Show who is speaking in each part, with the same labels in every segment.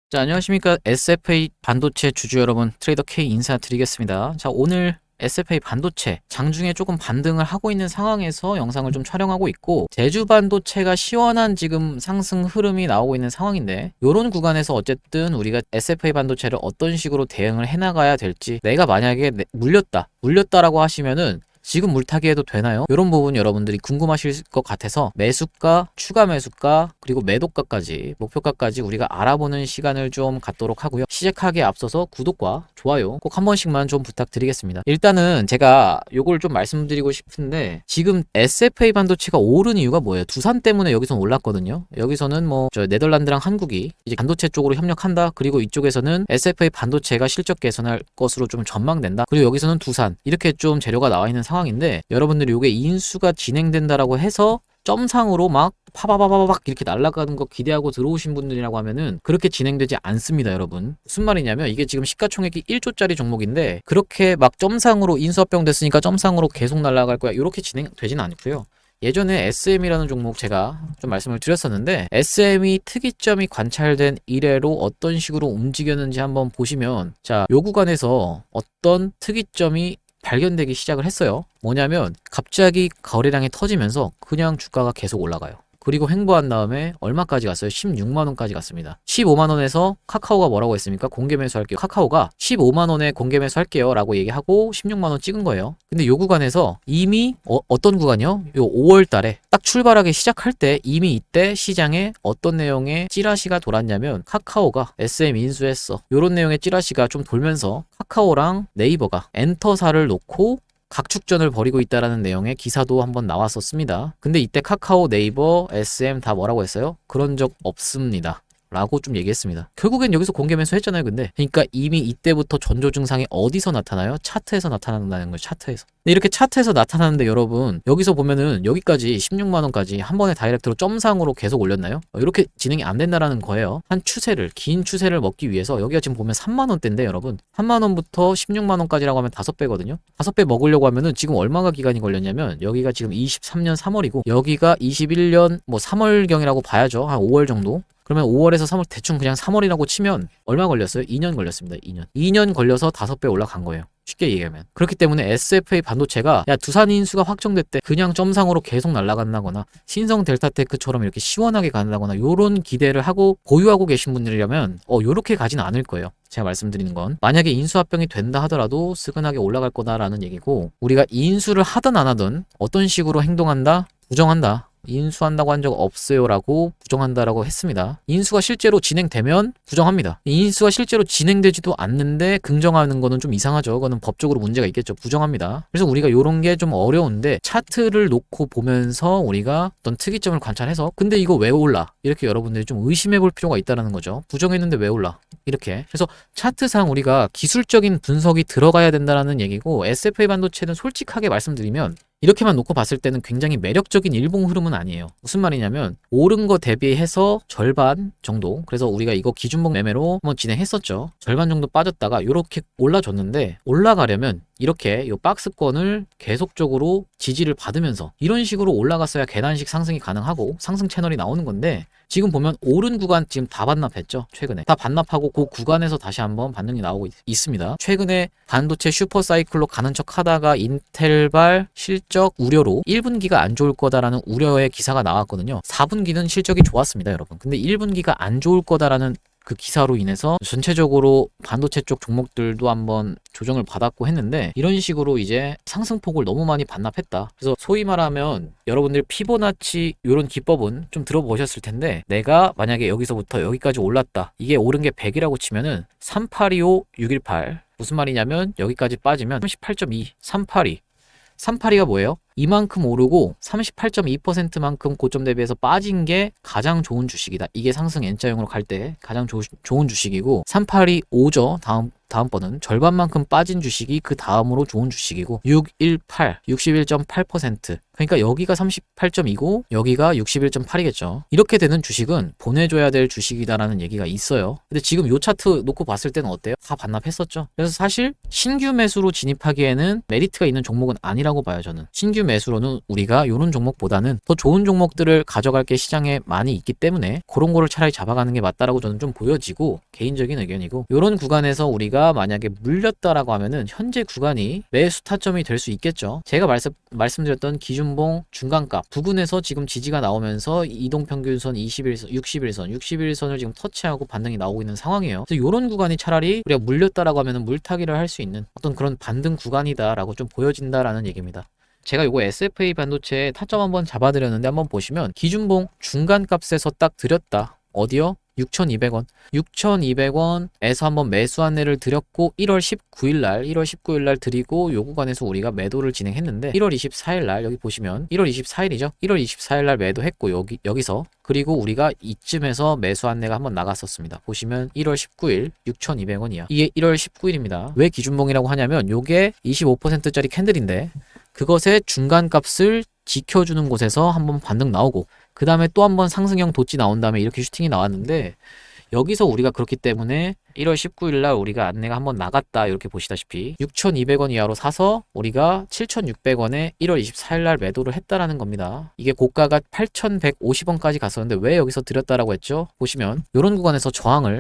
Speaker 1: 자, 안녕하십니까. SFA 반도체 주주 여러분, 트레이더 K 인사드리겠습니다. 자, 오늘 SFA 반도체 장중에 조금 반등을 하고 있는 상황에서 영상을 좀 촬영하고 있고, 제주 반도체가 시원한 지금 상승 흐름이 나오고 있는 상황인데, 요런 구간에서 어쨌든 우리가 SFA 반도체를 어떤 식으로 대응을 해나가야 될지, 내가 만약에 물렸다라고 하시면은 지금 물타기 해도 되나요? 이런 부분 여러분들이 궁금하실 것 같아서 매수가, 추가 매수가, 그리고 매도가까지, 목표가까지 우리가 알아보는 시간을 좀 갖도록 하고요. 시작하기에 앞서서 구독과 좋아요 꼭 한 번씩만 좀 부탁드리겠습니다. 일단은 제가 요걸 좀 말씀드리고 싶은데, 지금 SFA 반도체가 오른 이유가 뭐예요? 두산 때문에 여기서 올랐거든요. 여기서는 저 네덜란드랑 한국이 이제 반도체 쪽으로 협력한다. 그리고 이쪽에서는 SFA 반도체가 실적 개선할 것으로 좀 전망된다. 그리고 여기서는 두산, 이렇게 좀 재료가 나와 있는 상황인데, 여러분들이 요게 인수가 진행된다라고 해서 점상으로 막 파바바바박 이렇게 날아가는 거 기대하고 들어오신 분들이라고 하면은 그렇게 진행되지 않습니다, 여러분. 무슨 말이냐면, 이게 지금 시가총액이 1조짜리 종목인데 그렇게 막 점상으로 인수합병 됐으니까 점상으로 계속 날아갈 거야, 이렇게 진행되진 않고요. 예전에 SM이라는 종목 제가 좀 말씀을 드렸었는데, SM이 특이점이 관찰된 이래로 어떤 식으로 움직였는지 한번 보시면, 자, 요 구간에서 어떤 특이점이 발견되기 시작을 했어요. 뭐냐면 갑자기 거래량이 터지면서 그냥 주가가 계속 올라가요. 그리고 횡보한 다음에 얼마까지 갔어요? 16만원까지 갔습니다. 15만원에서 카카오가 뭐라고 했습니까? 공개 매수할게요. 카카오가 15만원에 공개 매수할게요 라고 얘기하고 16만원 찍은 거예요. 근데 요 구간에서 이미 어떤 구간이요? 요 5월 달에 딱 출발하기 시작할 때 이미 이때 시장에 어떤 내용의 찌라시가 돌았냐면, 카카오가 SM 인수했어, 요런 내용의 찌라시가 좀 돌면서 카카오랑 네이버가 엔터사를 놓고 각축전을 벌이고 있다라는 내용의 기사도 한번 나왔었습니다. 근데 이때 카카오, 네이버, SM 다 뭐라고 했어요? 그런 적 없습니다 라고 좀 얘기했습니다. 결국엔 여기서 공개 매수했잖아요. 근데 그러니까 이미 이때부터 전조 증상이 어디서 나타나요? 차트에서 나타난다는 거예요. 차트에서. 근데 이렇게 차트에서 나타나는데, 여러분 여기서 보면은 여기까지 16만원까지 한 번에 다이렉트로 점상으로 계속 올렸나요? 이렇게 진행이 안 된다라는 거예요. 한 추세를, 긴 추세를 먹기 위해서. 여기가 지금 보면 3만원대인데 여러분, 3만원부터 16만원까지라고 하면 5배거든요 5배 먹으려고 하면은 지금 얼마가 기간이 걸렸냐면, 여기가 지금 23년 3월이고 여기가 21년 3월경이라고 봐야죠. 한 5월 정도. 그러면 5월에서 3월, 대충 그냥 3월이라고 치면 얼마 걸렸어요? 2년 걸렸습니다. 2년 걸려서 5배 올라간 거예요. 쉽게 얘기하면. 그렇기 때문에 SFA 반도체가, 야, 두산 인수가 확정됐대, 그냥 점상으로 계속 날아간다거나 신성 델타테크처럼 이렇게 시원하게 간다거나 요런 기대를 하고 보유하고 계신 분들이라면 요렇게 가진 않을 거예요. 제가 말씀드리는 건, 만약에 인수합병이 된다 하더라도 스근하게 올라갈 거다라는 얘기고, 우리가 인수를 하든 안 하든 어떤 식으로 행동한다? 부정한다. 인수한다고 한 적 없어요 라고 부정한다라고 했습니다. 인수가 실제로 진행되면 부정합니다. 인수가 실제로 진행되지도 않는데 긍정하는 거는 좀 이상하죠. 그거는 법적으로 문제가 있겠죠. 부정합니다. 그래서 우리가 요런 게 좀 어려운데, 차트를 놓고 보면서 우리가 어떤 특이점을 관찰해서, 근데 이거 왜 올라? 이렇게 여러분들이 좀 의심해 볼 필요가 있다는 거죠. 부정했는데 왜 올라? 이렇게. 그래서 차트상 우리가 기술적인 분석이 들어가야 된다는 얘기고, SFA 반도체는 솔직하게 말씀드리면 이렇게만 놓고 봤을 때는 굉장히 매력적인 일봉 흐름은 아니에요. 무슨 말이냐면, 오른 거 대비해서 절반 정도, 그래서 우리가 이거 기준봉 매매로 한번 진행했었죠. 절반 정도 빠졌다가 이렇게 올라줬는데, 올라가려면 이렇게 요 박스권을 계속적으로 지지를 받으면서 이런 식으로 올라갔어야 계단식 상승이 가능하고 상승 채널이 나오는 건데, 지금 보면 오른 구간 지금 다 반납했죠. 최근에 다 반납하고 그 구간에서 다시 한번 반등이 나오고 있습니다. 최근에 반도체 슈퍼사이클로 가는 척 하다가 인텔발 실적 우려로 1분기가 안 좋을 거다라는 우려의 기사가 나왔거든요. 4분기는 실적이 좋았습니다, 여러분. 근데 1분기가 안 좋을 거다라는 그 기사로 인해서 전체적으로 반도체 쪽 종목들도 한번 조정을 받았고 했는데, 이런 식으로 이제 상승폭을 너무 많이 반납했다. 그래서 소위 말하면 여러분들 피보나치 이런 기법은 좀 들어보셨을 텐데, 내가 만약에 여기서부터 여기까지 올랐다, 이게 오른 게 100이라고 치면은 3825 618, 무슨 말이냐면 여기까지 빠지면 38.2, 382. 382가 뭐예요? 이만큼 오르고 38.2%만큼 고점 대비해서 빠진 게 가장 좋은 주식이다. 이게 상승 N자형으로 갈 때 가장 좋은 주식이고, 382.5죠. 다음번은 절반만큼 빠진 주식이 그 다음으로 좋은 주식이고, 618, 61.8%. 그러니까 여기가 38.2고 여기가 61.8이겠죠. 이렇게 되는 주식은 보내줘야 될 주식이다라는 얘기가 있어요. 근데 지금 요 차트 놓고 봤을 때는 어때요? 다 반납했었죠. 그래서 사실 신규 매수로 진입하기에는 메리트가 있는 종목은 아니라고 봐요, 저는. 신규 매수로는 우리가 이런 종목보다는 더 좋은 종목들을 가져갈 게 시장에 많이 있기 때문에 그런 거를 차라리 잡아가는 게 맞다라고 저는 좀 보여지고, 개인적인 의견이고, 이런 구간에서 우리가 만약에 물렸다라고 하면은 현재 구간이 매수 타점이 될 수 있겠죠. 제가 말씀드렸던 기준봉 중간값 부근에서 지금 지지가 나오면서 이동평균선 21선, 61선을 지금 터치하고 반등이 나오고 있는 상황이에요. 그래서 이런 구간이 차라리 우리가 물렸다라고 하면은 물타기를 할 수 있는 어떤 그런 반등 구간이다라고 좀 보여진다라는 얘기입니다. 제가 요거 SFA 반도체 타점 한번 잡아드렸는데 한번 보시면 기준봉 중간값에서 딱 드렸다. 어디요? 6,200원. 6,200원에서 한번 매수 안내를 드렸고 1월 19일 날 드리고 요 구간에서 우리가 매도를 진행했는데 1월 24일 날 여기 보시면 1월 24일이죠. 1월 24일 날 매도했고 여기서 그리고 우리가 이쯤에서 매수 안내가 한번 나갔었습니다. 보시면 1월 19일 6,200원이야. 이게 1월 19일입니다. 왜 기준봉이라고 하냐면 요게 25%짜리 캔들인데 그것의 중간값을 지켜주는 곳에서 한번 반등 나오고 그 다음에 또 한번 상승형 도치 나온 다음에 이렇게 슈팅이 나왔는데 여기서 우리가 그렇기 때문에 1월 19일 날 우리가 안내가 한번 나갔다. 이렇게 보시다시피 6,200원 이하로 사서 우리가 7,600원에 1월 24일 날 매도를 했다라는 겁니다. 이게 고가가 8,150원까지 갔었는데 왜 여기서 드렸다라고 했죠? 보시면 이런 구간에서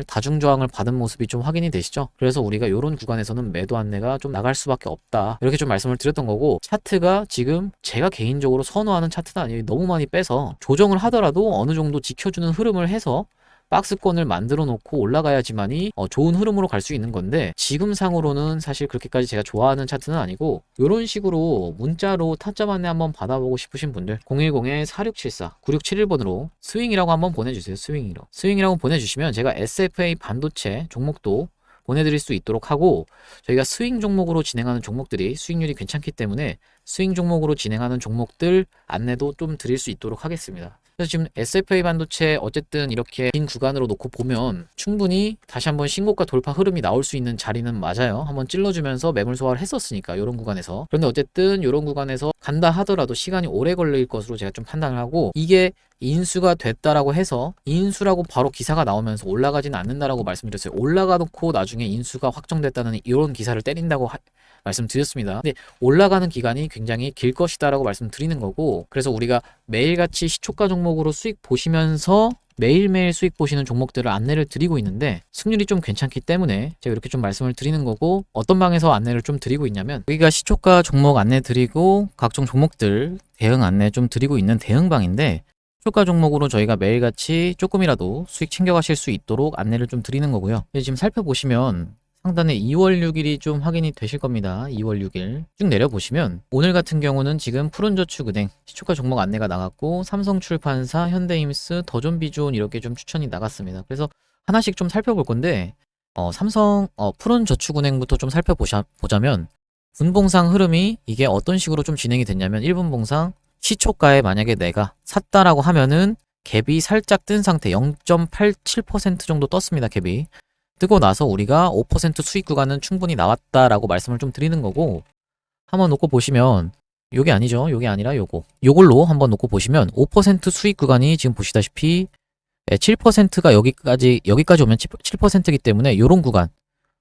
Speaker 1: 다중 저항을 받은 모습이 좀 확인이 되시죠? 그래서 우리가 이런 구간에서는 매도 안내가 좀 나갈 수밖에 없다. 이렇게 좀 말씀을 드렸던 거고, 차트가 지금 제가 개인적으로 선호하는 차트는 아니에요. 너무 많이 빼서 조정을 하더라도 어느 정도 지켜주는 흐름을 해서 박스권을 만들어 놓고 올라가야지만이 좋은 흐름으로 갈 수 있는 건데, 지금 상으로는 사실 그렇게까지 제가 좋아하는 차트는 아니고, 이런 식으로 문자로 타점 안내 한번 받아보고 싶으신 분들 010-4674-9671번으로 스윙이라고 한번 보내주세요. 스윙이라고 보내주시면 제가 SFA 반도체 종목도 보내드릴 수 있도록 하고, 저희가 스윙 종목으로 진행하는 종목들이 수익률이 괜찮기 때문에 스윙 종목으로 진행하는 종목들 안내도 좀 드릴 수 있도록 하겠습니다. 그래서 지금 SFA 반도체 어쨌든 이렇게 긴 구간으로 놓고 보면 충분히 다시 한번 신고가 돌파 흐름이 나올 수 있는 자리는 맞아요. 한번 찔러주면서 매물 소화를 했었으니까 이런 구간에서. 그런데 어쨌든 이런 구간에서 간다 하더라도 시간이 오래 걸릴 것으로 제가 좀 판단을 하고, 이게 인수가 됐다라고 해서 인수라고 바로 기사가 나오면서 올라가지는 않는다라고 말씀드렸어요. 올라가 놓고 나중에 인수가 확정됐다는 이런 기사를 때린다고 말씀드렸습니다. 근데 올라가는 기간이 굉장히 길 것이다라고 말씀드리는 거고, 그래서 우리가 매일같이 시초가 종목으로 수익 보시면서 매일매일 수익 보시는 종목들을 안내를 드리고 있는데 승률이 좀 괜찮기 때문에 제가 이렇게 좀 말씀을 드리는 거고, 어떤 방에서 안내를 좀 드리고 있냐면 여기가 시초가 종목 안내 드리고 각종 종목들 대응 안내 좀 드리고 있는 대응방인데, 시초가 종목으로 저희가 매일같이 조금이라도 수익 챙겨가실 수 있도록 안내를 좀 드리는 거고요. 지금 살펴보시면 상단에 2월 6일이 좀 확인이 되실 겁니다. 2월 6일 쭉 내려보시면 오늘 같은 경우는 지금 푸른저축은행 시초가 종목 안내가 나갔고, 삼성출판사, 현대임스, 더존비존 이렇게 좀 추천이 나갔습니다. 그래서 하나씩 좀 살펴볼 건데 푸른저축은행부터 좀 살펴보자면 분봉상 흐름이 이게 어떤 식으로 좀 진행이 됐냐면, 1분봉상 시초가에 만약에 내가 샀다라고 하면은 갭이 살짝 뜬 상태 0.87% 정도 떴습니다. 갭이 뜨고 나서 우리가 5% 수익 구간은 충분히 나왔다라고 말씀을 좀 드리는 거고, 한번 놓고 보시면 요게 아니죠. 요게 아니라 요걸로 한번 놓고 보시면 5% 수익 구간이 지금 보시다시피 7%가 여기까지 오면 7%이기 때문에 요런 구간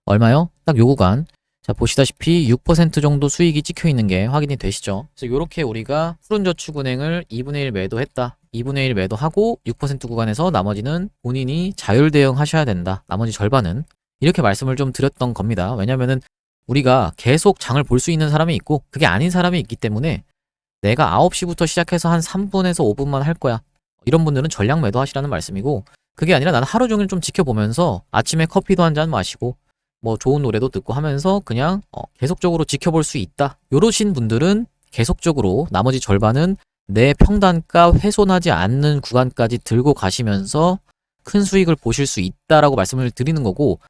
Speaker 1: 얼마요? 딱 요 구간. 자, 보시다시피 6% 정도 수익이 찍혀 있는 게 확인이 되시죠. 그래서 요렇게 우리가 푸른저축은행을 2분의 1 매도했다. 2분의 1 매도하고 6% 구간에서 나머지는 본인이 자율 대응하셔야 된다. 나머지 절반은. 이렇게 말씀을 좀 드렸던 겁니다. 왜냐면은 우리가 계속 장을 볼 수 있는 사람이 있고 그게 아닌 사람이 있기 때문에 내가 9시부터 시작해서 한 3분에서 5분만 할 거야. 이런 분들은 전량 매도하시라는 말씀이고, 그게 아니라 나는 하루 종일 좀 지켜보면서 아침에 커피도 한 잔 마시고 뭐 좋은 노래도 듣고 하면서 그냥 계속적으로 지켜볼 수 있다. 요러신 분들은 계속적으로 나머지 절반은 내 평단가 훼손하지 않는 구간까지 들고 가시면서 큰 수익을 보실 수 있다라고 말씀을 드리는 거고,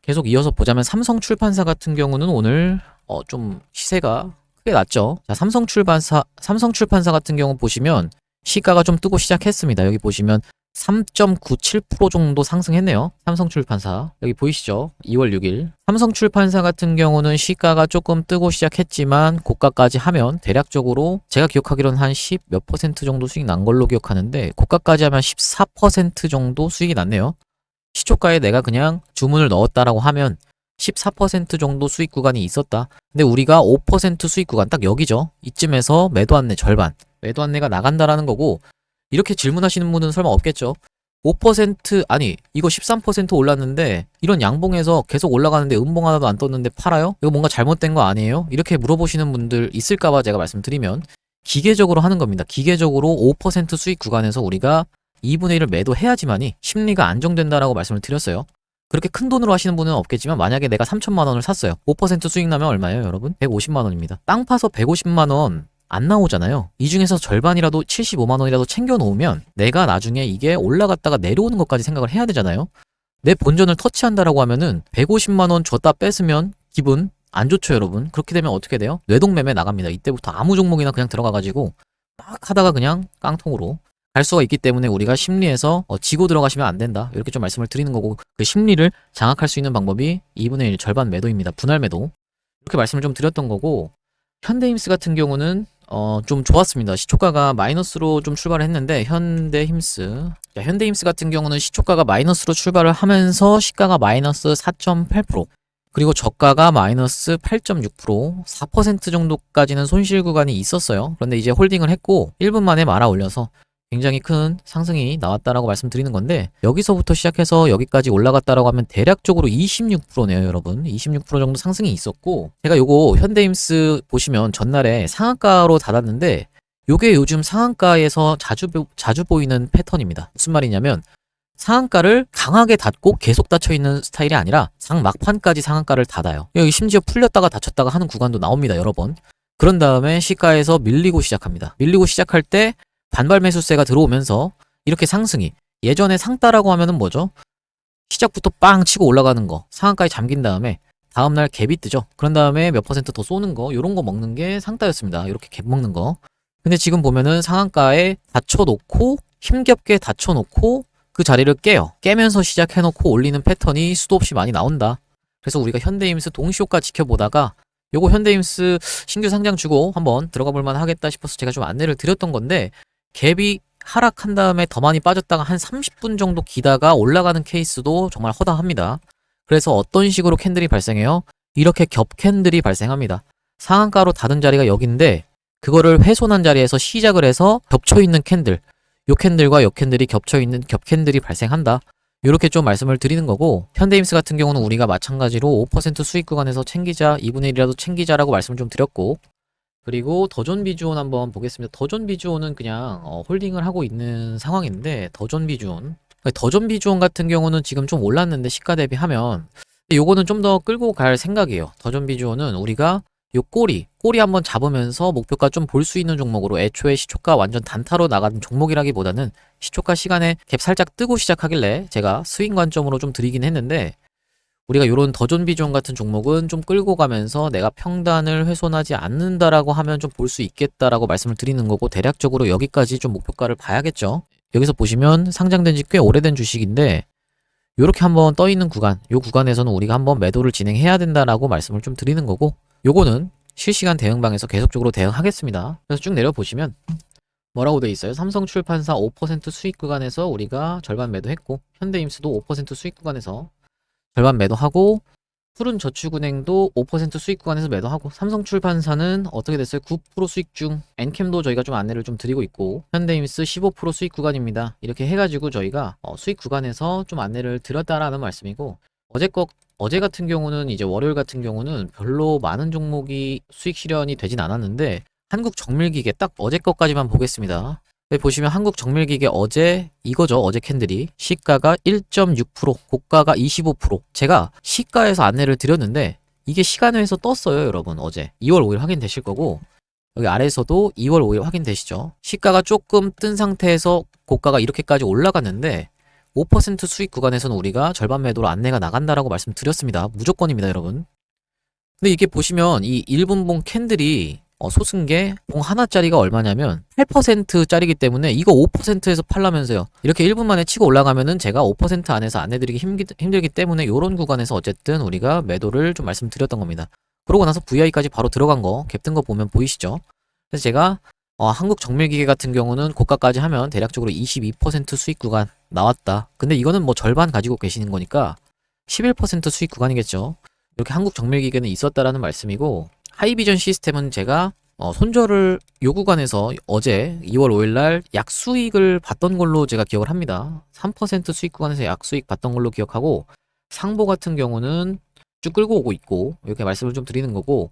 Speaker 1: 계속 이어서 보자면 삼성출판사 같은 경우는 오늘 좀 시세가 크게 났죠. 자, 삼성출판사 같은 경우 보시면 시가가 좀 뜨고 시작했습니다. 여기 보시면 3.97% 정도 상승했네요. 삼성출판사. 여기 보이시죠? 2월 6일. 삼성출판사 같은 경우는 시가가 조금 뜨고 시작했지만 고가까지 하면 대략적으로 제가 기억하기로는 한 10 몇 퍼센트 정도 수익 난 걸로 기억하는데 고가까지 하면 14% 정도 수익이 났네요. 시초가에 내가 그냥 주문을 넣었다라고 하면 14% 정도 수익 구간이 있었다. 근데 우리가 5% 수익 구간 딱 여기죠. 이쯤에서 매도 안내 절반. 매도 안내가 나간다라는 거고 이렇게 질문하시는 분은 설마 없겠죠. 5% 아니 이거 13% 올랐는데 이런 양봉에서 계속 올라가는데 음봉 하나도 안 떴는데 팔아요? 이거 뭔가 잘못된 거 아니에요? 이렇게 물어보시는 분들 있을까봐 제가 말씀드리면 기계적으로 하는 겁니다. 기계적으로 5% 수익 구간에서 우리가 2분의 1을 매도해야지만이 심리가 안정된다라고 말씀을 드렸어요. 그렇게 큰 돈으로 하시는 분은 없겠지만 만약에 내가 3천만 원을 샀어요. 5% 수익 나면 얼마예요, 여러분? 150만 원입니다. 땅 파서 150만 원 안 나오잖아요. 이 중에서 절반이라도 75만 원이라도 챙겨 놓으면 내가 나중에 이게 올라갔다가 내려오는 것까지 생각을 해야 되잖아요. 내 본전을 터치한다라고 하면은 150만 원 줬다 뺐으면 기분 안 좋죠, 여러분. 그렇게 되면 어떻게 돼요? 뇌동매매 나갑니다. 이때부터 아무 종목이나 그냥 들어가가지고 막 하다가 그냥 깡통으로 갈 수가 있기 때문에 우리가 심리에서 지고 들어가시면 안 된다. 이렇게 좀 말씀을 드리는 거고 그 심리를 장악할 수 있는 방법이 2분의 1 절반 매도입니다. 분할 매도. 이렇게 말씀을 좀 드렸던 거고 현대힘스 같은 경우는 좀 좋았습니다. 시초가가 마이너스로 좀 출발을 했는데 현대힘스 같은 경우는 시초가가 마이너스로 출발을 하면서 시가가 마이너스 4.8% 그리고 저가가 마이너스 8.6% 4% 정도까지는 손실 구간이 있었어요. 그런데 이제 홀딩을 했고 1분 만에 말아 올려서 굉장히 큰 상승이 나왔다라고 말씀드리는 건데 여기서부터 시작해서 여기까지 올라갔다라고 하면 대략적으로 26%네요, 여러분. 26% 정도 상승이 있었고 제가 요거 현대힘스 보시면 전날에 상한가로 닫았는데 요게 요즘 상한가에서 자주 보이는 패턴입니다. 무슨 말이냐면 상한가를 강하게 닫고 계속 닫혀 있는 스타일이 아니라 장 막판까지 상한가를 닫아요. 여기 심지어 풀렸다가 닫혔다가 하는 구간도 나옵니다, 여러 번. 그런 다음에 시가에서 밀리고 시작합니다. 밀리고 시작할 때 반발 매수세가 들어오면서 이렇게 상승이 예전에 상따라고 하면은 뭐죠? 시작부터 빵 치고 올라가는 거 상한가에 잠긴 다음에 다음날 갭이 뜨죠. 그런 다음에 몇 퍼센트 더 쏘는 거 요런 거 먹는 게 상따였습니다. 이렇게 갭 먹는 거. 근데 지금 보면은 상한가에 닫혀놓고 힘겹게 닫혀놓고 그 자리를 깨면서 시작해놓고 올리는 패턴이 수도 없이 많이 나온다. 그래서 우리가 현대힘스 동시효과 지켜보다가 요거 현대힘스 신규 상장 주고 한번 들어가 볼만 하겠다 싶어서 제가 좀 안내를 드렸던 건데 갭이 하락한 다음에 더 많이 빠졌다가 한 30분 정도 기다가 올라가는 케이스도 정말 허다합니다. 그래서 어떤 식으로 캔들이 발생해요? 이렇게 겹 캔들이 발생합니다. 상한가로 닫은 자리가 여기인데 그거를 훼손한 자리에서 시작을 해서 겹쳐있는 캔들 요 캔들과 요 캔들이 겹쳐있는 겹 캔들이 발생한다. 이렇게 좀 말씀을 드리는 거고 현대힘스 같은 경우는 우리가 마찬가지로 5% 수익 구간에서 챙기자 2분의 1이라도 챙기자라고 말씀을 좀 드렸고 그리고 더존 비주온 한번 보겠습니다. 더존 비주온은 그냥 홀딩을 하고 있는 상황인데 더존 비주온 같은 경우는 지금 좀 올랐는데 시가 대비하면 요거는 좀 더 끌고 갈 생각이에요. 더존 비주온은 우리가 요 꼬리 한번 잡으면서 목표가 좀 볼 수 있는 종목으로 애초에 시초가 완전 단타로 나가는 종목이라기보다는 시초가 시간에 갭 살짝 뜨고 시작하길래 제가 스윙 관점으로 좀 드리긴 했는데 우리가 요런 더존 비존 같은 종목은 좀 끌고 가면서 내가 평단을 훼손하지 않는다라고 하면 좀 볼 수 있겠다라고 말씀을 드리는 거고 대략적으로 여기까지 좀 목표가를 봐야겠죠. 여기서 보시면 상장된 지 꽤 오래된 주식인데 요렇게 한번 떠 있는 구간, 요 구간에서는 우리가 한번 매도를 진행해야 된다라고 말씀을 좀 드리는 거고 요거는 실시간 대응방에서 계속적으로 대응하겠습니다. 그래서 쭉 내려보시면 뭐라고 돼 있어요? 삼성출판사 5% 수익 구간에서 우리가 절반 매도했고 현대임스도 5% 수익 구간에서 절반 매도하고 푸른저축은행도 5% 수익 구간에서 매도하고 삼성출판사는 어떻게 됐어요? 9% 수익 중 엔캠도 저희가 좀 안내를 좀 드리고 있고 현대임스 15% 수익 구간입니다. 이렇게 해가지고 저희가 수익 구간에서 좀 안내를 드렸다라는 말씀이고 어제 같은 경우는 이제 월요일 같은 경우는 별로 많은 종목이 수익 실현이 되진 않았는데 한국정밀기계 딱 어제 것까지만 보겠습니다. 여기 보시면 한국정밀기계 어제 이거죠. 어제 캔들이 시가가 1.6% 고가가 25% 제가 시가에서 안내를 드렸는데 이게 시간에서 떴어요, 여러분. 어제 2월 5일 확인되실 거고 여기 아래에서도 2월 5일 확인되시죠. 시가가 조금 뜬 상태에서 고가가 이렇게까지 올라갔는데 5% 수익 구간에서는 우리가 절반 매도로 안내가 나간다라고 말씀드렸습니다. 무조건입니다, 여러분. 근데 이게 보시면 이 1분봉 캔들이 소승계 봉 하나짜리가 얼마냐면 8%짜리기 때문에 이거 5%에서 팔라면서요. 이렇게 1분 만에 치고 올라가면은 제가 5% 안에서 안내드리기 힘들기 때문에 요런 구간에서 어쨌든 우리가 매도를 좀 말씀드렸던 겁니다. 그러고 나서 VI까지 바로 들어간 거, 갭 뜬 거 보면 보이시죠? 그래서 제가 한국 정밀기계 같은 경우는 고가까지 하면 대략적으로 22% 수익 구간 나왔다. 근데 이거는 뭐 절반 가지고 계시는 거니까 11% 수익 구간이겠죠. 이렇게 한국 정밀기계는 있었다라는 말씀이고, 하이비전 시스템은 제가 손절을 요 구간에서 어제 2월 5일날 약수익을 봤던 걸로 제가 기억을 합니다. 3% 수익 구간에서 약수익 봤던 걸로 기억하고, 상보 같은 경우는 쭉 끌고 오고 있고, 이렇게 말씀을 좀 드리는 거고,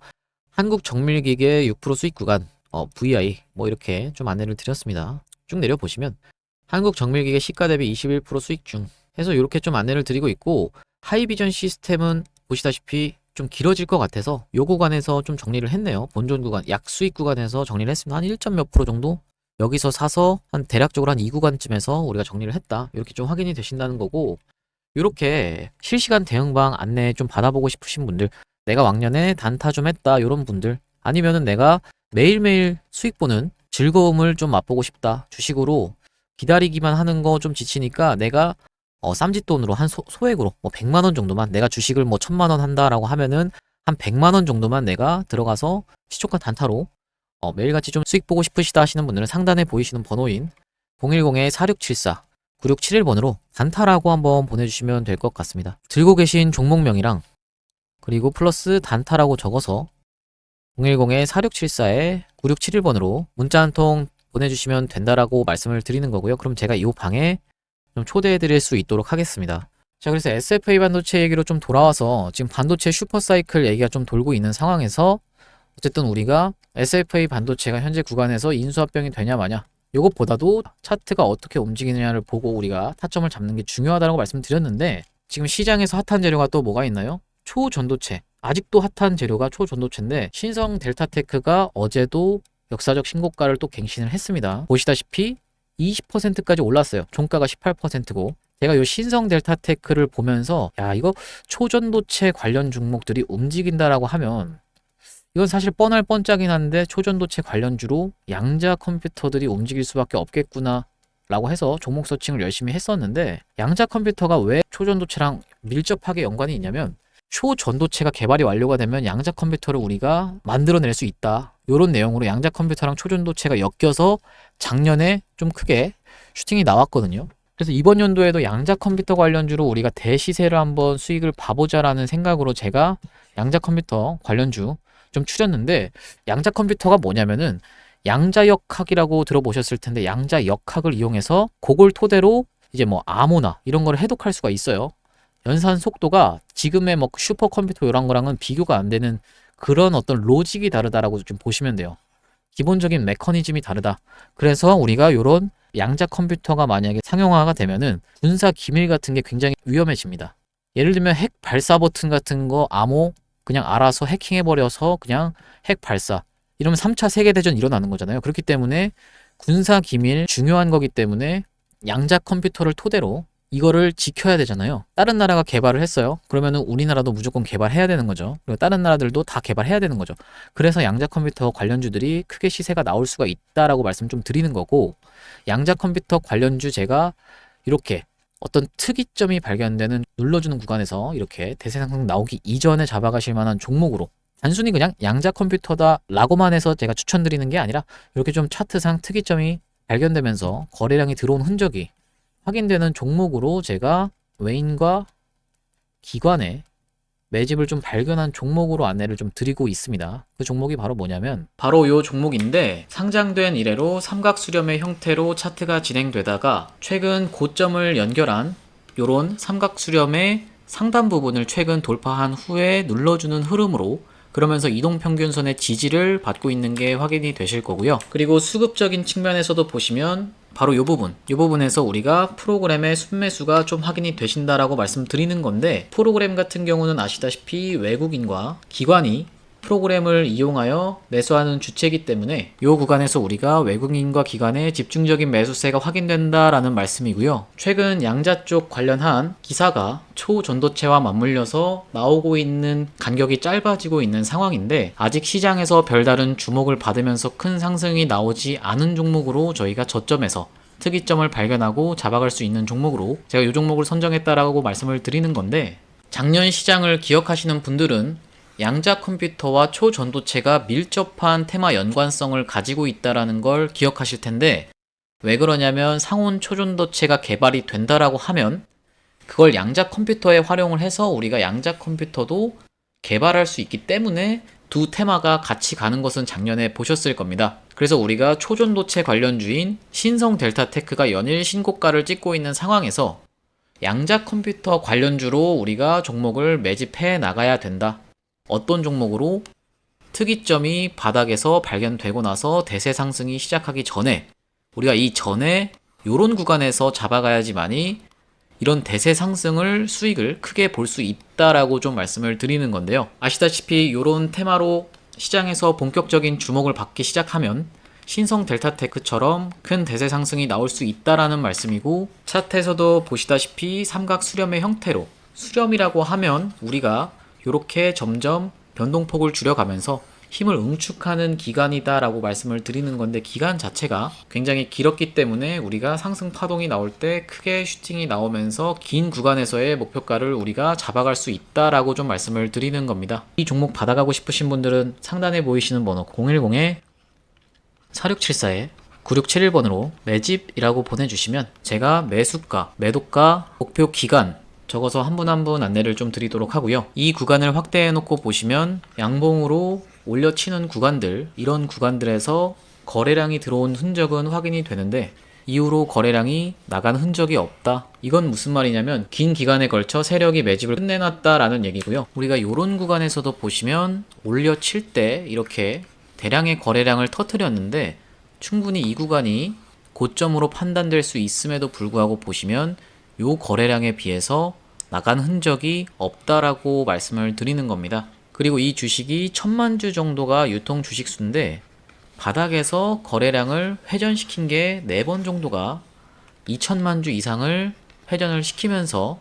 Speaker 1: 한국 정밀기계 6% 수익 구간 VI 뭐 이렇게 좀 안내를 드렸습니다. 쭉 내려보시면 한국 정밀기계 시가 대비 21% 수익 중 해서 이렇게 좀 안내를 드리고 있고, 하이비전 시스템은 보시다시피 좀 길어질 것 같아서 요 구간에서 좀 정리를 했네요. 본전 구간, 약수익 구간에서 정리를 했습니다. 한 1점 몇 프로 정도 여기서 사서 한 대략적으로 한 이 구간쯤에서 우리가 정리를 했다. 이렇게 좀 확인이 되신다는 거고, 이렇게 실시간 대응방 안내 좀 받아보고 싶으신 분들, 내가 왕년에 단타 좀 했다 이런 분들, 아니면은 내가 매일매일 수익 보는 즐거움을 좀 맛보고 싶다, 주식으로 기다리기만 하는 거 좀 지치니까 내가 쌈짓돈으로 한 소액으로 뭐 100만 원 정도만, 내가 주식을 뭐 1000만 원 한다라고 하면은 한 100만 원 정도만 내가 들어가서 시초가 단타로 매일같이 좀 수익 보고 싶으시다 하시는 분들은 상단에 보이시는 번호인 010-4674-9671번으로 단타라고 한번 보내주시면 될 것 같습니다. 들고 계신 종목명이랑 그리고 플러스 단타라고 적어서 010-4674-9671번으로 문자 한 통 보내주시면 된다라고 말씀을 드리는 거고요. 그럼 제가 이 방에 좀 초대해 드릴 수 있도록 하겠습니다. 자, 그래서 SFA 반도체 얘기로 좀 돌아와서 지금 반도체 슈퍼사이클 얘기가 좀 돌고 있는 상황에서 어쨌든 우리가 SFA 반도체가 현재 구간에서 인수합병이 되냐 마냐, 요것보다도 차트가 어떻게 움직이느냐를 보고 우리가 타점을 잡는 게 중요하다고 말씀드렸는데, 지금 시장에서 핫한 재료가 또 뭐가 있나요? 초전도체. 아직도 핫한 재료가 초전도체인데, 신성 델타테크가 어제도 역사적 신고가를 또 갱신을 했습니다. 보시다시피 20%까지 올랐어요. 종가가 18%고, 제가 이 신성 델타테크를 보면서 야, 이거 초전도체 관련 종목들이 움직인다라고 하면 이건 사실 뻔할 뻔짜긴 한데 초전도체 관련주로 양자 컴퓨터들이 움직일 수밖에 없겠구나 라고 해서 종목 서칭을 열심히 했었는데, 양자 컴퓨터가 왜 초전도체랑 밀접하게 연관이 있냐면, 초전도체가 개발이 완료가 되면 양자 컴퓨터를 우리가 만들어낼 수 있다, 이런 내용으로 양자 컴퓨터랑 초전도체가 엮여서 작년에 좀 크게 슈팅이 나왔거든요. 그래서 이번 연도에도 양자 컴퓨터 관련주로 우리가 대시세를 한번 수익을 봐보자라는 생각으로 제가 양자 컴퓨터 관련주 좀 추렸는데, 양자 컴퓨터가 뭐냐면은 양자역학이라고 들어보셨을 텐데, 양자역학을 이용해서 그걸 토대로 이제 뭐 암호나 이런 걸 해독할 수가 있어요. 연산 속도가 지금의 뭐 슈퍼컴퓨터 이런 거랑은 비교가 안 되는 그런 어떤 로직이 다르다라고 좀 보시면 돼요. 기본적인 메커니즘이 다르다. 그래서 우리가 요런 양자 컴퓨터가 만약에 상용화가 되면은 군사 기밀 같은 게 굉장히 위험해집니다. 예를 들면 핵 발사 버튼 같은 거 암호 그냥 알아서 해킹해버려서 그냥 핵 발사, 이러면 3차 세계대전 일어나는 거잖아요. 그렇기 때문에 군사 기밀 중요한 거기 때문에 양자 컴퓨터를 토대로 이거를 지켜야 되잖아요. 다른 나라가 개발을 했어요. 그러면은 우리나라도 무조건 개발해야 되는 거죠. 그리고 다른 나라들도 다 개발해야 되는 거죠. 그래서 양자 컴퓨터 관련주들이 크게 시세가 나올 수가 있다라고 말씀 좀 드리는 거고, 양자 컴퓨터 관련주 제가 이렇게 어떤 특이점이 발견되는 눌러주는 구간에서 이렇게 대세 상승 나오기 이전에 잡아가실 만한 종목으로, 단순히 그냥 양자 컴퓨터다 라고만 해서 제가 추천드리는 게 아니라 이렇게 좀 차트상 특이점이 발견되면서 거래량이 들어온 흔적이 확인되는 종목으로 제가 외인과 기관의 매집을 좀 발견한 종목으로 안내를 좀 드리고 있습니다. 그 종목이 바로 뭐냐면 바로 이 종목인데, 상장된 이래로 삼각수렴의 형태로 차트가 진행되다가 최근 고점을 연결한 요런 삼각수렴의 상단 부분을 최근 돌파한 후에 눌러주는 흐름으로, 그러면서 이동평균선의 지지를 받고 있는 게 확인이 되실 거고요. 그리고 수급적인 측면에서도 보시면 바로 이 부분에서 우리가 프로그램의 순매수가 좀 확인이 되신다라고 말씀드리는 건데, 프로그램 같은 경우는 아시다시피 외국인과 기관이 프로그램을 이용하여 매수하는 주체이기 때문에 이 구간에서 우리가 외국인과 기관의 집중적인 매수세가 확인된다라는 말씀이고요. 최근 양자 쪽 관련한 기사가 초전도체와 맞물려서 나오고 있는 간격이 짧아지고 있는 상황인데 아직 시장에서 별다른 주목을 받으면서 큰 상승이 나오지 않은 종목으로 저희가 저점에서 특이점을 발견하고 잡아갈 수 있는 종목으로 제가 이 종목을 선정했다라고 말씀을 드리는 건데, 작년 시장을 기억하시는 분들은 양자 컴퓨터와 초전도체가 밀접한 테마 연관성을 가지고 있다라는 걸 기억하실 텐데, 왜 그러냐면 상온 초전도체가 개발이 된다라고 하면 그걸 양자 컴퓨터에 활용을 해서 우리가 양자 컴퓨터도 개발할 수 있기 때문에 두 테마가 같이 가는 것은 작년에 보셨을 겁니다. 그래서 우리가 초전도체 관련주인 신성델타테크가 연일 신고가를 찍고 있는 상황에서 양자 컴퓨터 관련주로 우리가 종목을 매집해 나가야 된다. 어떤 종목으로? 특이점이 바닥에서 발견되고 나서 대세 상승이 시작하기 전에, 우리가 이 전에 이런 구간에서 잡아가야지만이 이런 대세 상승을 수익을 크게 볼 수 있다라고 좀 말씀을 드리는 건데요. 아시다시피 이런 테마로 시장에서 본격적인 주목을 받기 시작하면 신성델타테크처럼 큰 대세 상승이 나올 수 있다라는 말씀이고, 차트에서도 보시다시피 삼각 수렴의 형태로, 수렴이라고 하면 우리가 이렇게 점점 변동폭을 줄여가면서 힘을 응축하는 기간이다 라고 말씀을 드리는 건데, 기간 자체가 굉장히 길었기 때문에 우리가 상승 파동이 나올 때 크게 슈팅이 나오면서 긴 구간에서의 목표가를 우리가 잡아갈 수 있다 라고 좀 말씀을 드리는 겁니다. 이 종목 받아가고 싶으신 분들은 상단에 보이시는 번호 010-4674에 9671번으로 매집이라고 보내주시면 제가 매수가, 매도가, 목표 기간 적어서 한 분 한 분 안내를 좀 드리도록 하고요. 이 구간을 확대해 놓고 보시면 양봉으로 올려치는 구간들, 이런 구간들에서 거래량이 들어온 흔적은 확인이 되는데 이후로 거래량이 나간 흔적이 없다. 이건 무슨 말이냐면 긴 기간에 걸쳐 세력이 매집을 끝내놨다라는 얘기고요. 우리가 이런 구간에서도 보시면 올려칠 때 이렇게 대량의 거래량을 터뜨렸는데 충분히 이 구간이 고점으로 판단될 수 있음에도 불구하고 보시면 요 거래량에 비해서 나간 흔적이 없다라고 말씀을 드리는 겁니다. 그리고 이 주식이 1000만 주 정도가 유통 주식수인데 바닥에서 거래량을 회전시킨 게 4번 정도가 2000만 주 이상을 회전을 시키면서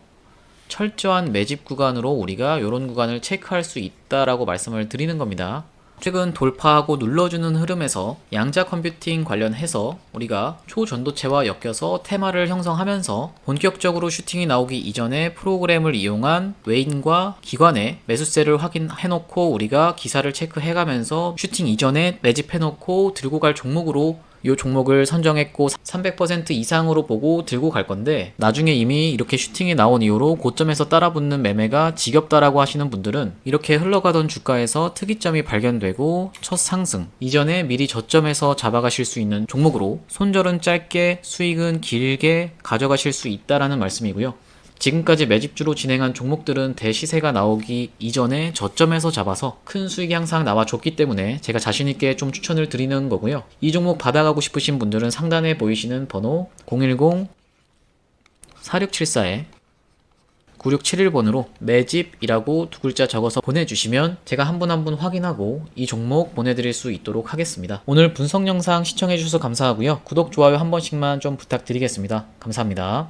Speaker 1: 철저한 매집 구간으로 우리가 이런 구간을 체크할 수 있다라고 말씀을 드리는 겁니다. 최근 돌파하고 눌러주는 흐름에서 양자 컴퓨팅 관련해서 우리가 초전도체와 엮여서 테마를 형성하면서 본격적으로 슈팅이 나오기 이전에 프로그램을 이용한 외인과 기관의 매수세를 확인해놓고 우리가 기사를 체크해가면서 슈팅 이전에 매집해놓고 들고 갈 종목으로 이 종목을 선정했고 300% 이상으로 보고 들고 갈 건데, 나중에 이미 이렇게 슈팅이 나온 이후로 고점에서 따라붙는 매매가 지겹다라고 하시는 분들은 이렇게 흘러가던 주가에서 특이점이 발견되고 첫 상승 이전에 미리 저점에서 잡아가실 수 있는 종목으로 손절은 짧게 수익은 길게 가져가실 수 있다라는 말씀이고요. 지금까지 매집주로 진행한 종목들은 대시세가 나오기 이전에 저점에서 잡아서 큰 수익이 항상 나와줬기 때문에 제가 자신있게 좀 추천을 드리는 거고요. 이 종목 받아가고 싶으신 분들은 상단에 보이시는 번호 010-4674에 9671번으로 매집이라고 두 글자 적어서 보내주시면 제가 한 분 한 분 확인하고 이 종목 보내드릴 수 있도록 하겠습니다. 오늘 분석 영상 시청해주셔서 감사하고요. 구독, 좋아요 한 번씩만 좀 부탁드리겠습니다. 감사합니다.